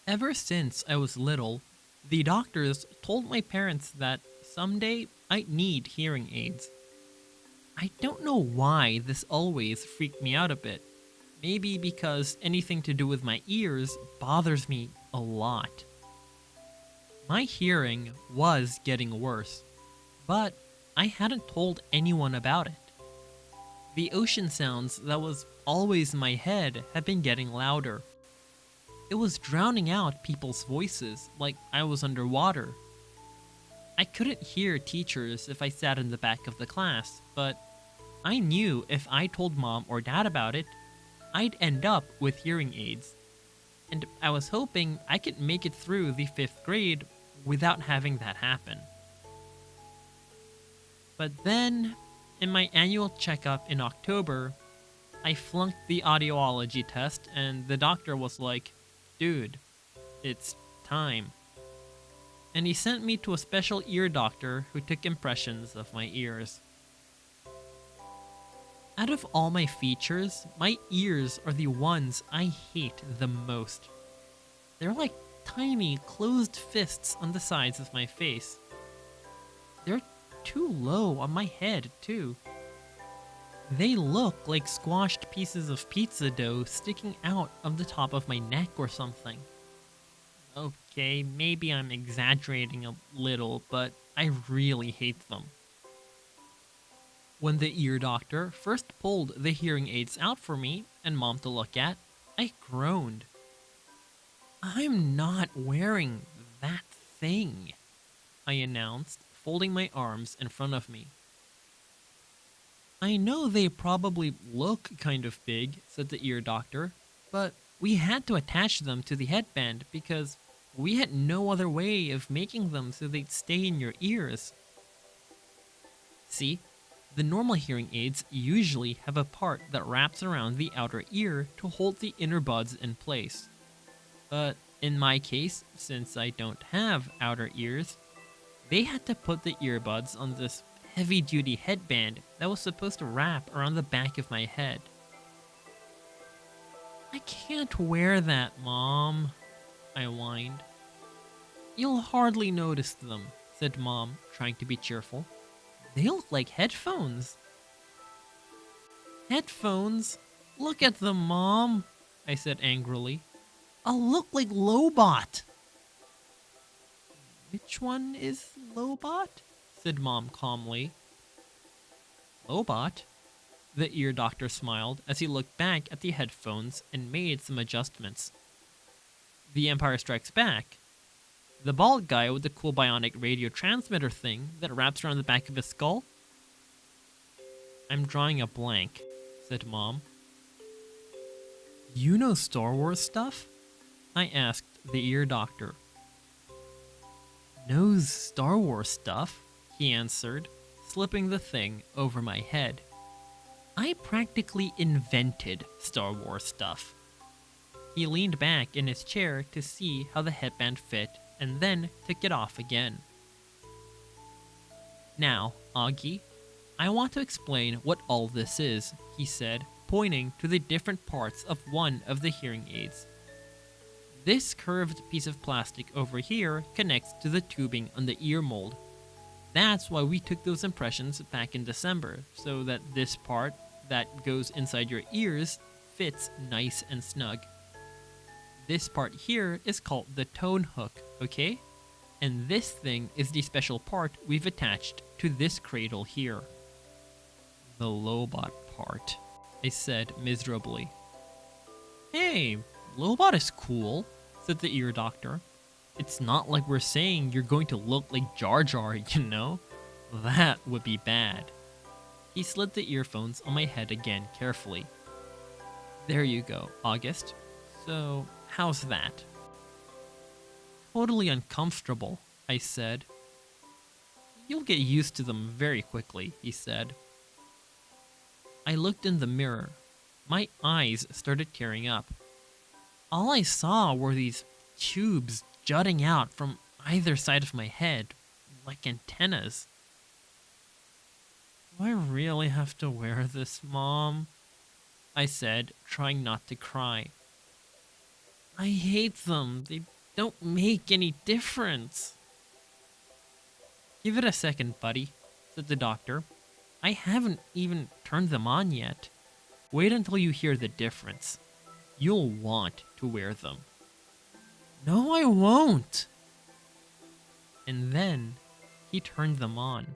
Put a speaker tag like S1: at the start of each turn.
S1: Ever since I was little, the doctors told my parents that someday I'd need hearing aids. I don't know why this always freaked me out a bit. Maybe because anything to do with my ears bothers me a lot. My hearing was getting worse, but I hadn't told anyone about it. The ocean sounds that was always in my head had been getting louder. It was drowning out people's voices like I was underwater. I couldn't hear teachers if I sat in the back of the class, but I knew if I told mom or dad about it, I'd end up with hearing aids. And I was hoping I could make it through the 5th grade without having that happen. But then, in my annual checkup in October, I flunked the audiology test, and the doctor was like, "Dude, it's time." And he sent me to a special ear doctor who took impressions of my ears. Out of all my features, my ears are the ones I hate the most. They're like tiny, closed fists on the sides of my face. They're too low on my head, too. They look like squashed pieces of pizza dough sticking out of the top of my neck or something. Okay, maybe I'm exaggerating a little, but I really hate them. When the ear doctor first pulled the hearing aids out for me and mom to look at, I groaned. "I'm not wearing that thing," I announced, folding my arms in front of me. "I know they probably look kind of big," said the ear doctor, "but we had to attach them to the headband because we had no other way of making them so they'd stay in your ears. See, the normal hearing aids usually have a part that wraps around the outer ear to hold the inner buds in place. But in my case, since I don't have outer ears, they had to put the earbuds on this heavy duty headband that was supposed to wrap around the back of my head. "I can't wear that, Mom," I whined. "You'll hardly notice them," said Mom, trying to be cheerful. "They look like headphones." "Headphones? Look at them, Mom," I said angrily. "I'll look like Lobot." "Which one is Lobot?" said Mom calmly. "Lobot?" The ear doctor smiled as he looked back at the headphones and made some adjustments. "The Empire Strikes Back. The bald guy with the cool bionic radio transmitter thing that wraps around the back of his skull?" "I'm drawing a blank," said Mom. "You know Star Wars stuff?" I asked the ear doctor. "Knows Star Wars stuff," he answered, slipping the thing over my head. "I practically invented Star Wars stuff." He leaned back in his chair to see how the headband fit and then took it off again. "Now, Augie, I want to explain what all this is," he said, pointing to the different parts of one of the hearing aids. "This curved piece of plastic over here connects to the tubing on the ear mold. That's why we took those impressions back in December, so that this part that goes inside your ears fits nice and snug. This part here is called the tone hook, okay? And this thing is the special part we've attached to this cradle here." "The Lobot part," I said miserably. "Hey, Lobot is cool," said the ear doctor. "It's not like we're saying you're going to look like Jar Jar, you know? That would be bad." He slid the earphones on my head again carefully. "There you go, August. So, how's that?" "Totally uncomfortable," I said. "You'll get used to them very quickly," he said. I looked in the mirror. My eyes started tearing up. All I saw were these tubes jutting out from either side of my head, like antennas. "Do I really have to wear this, Mom?" I said, trying not to cry. I hate them. They don't make any difference. Give it a second, buddy, said the doctor. I haven't even turned them on yet. Wait until you hear the difference. You'll want to wear them. No, I won't. And then he turned them on.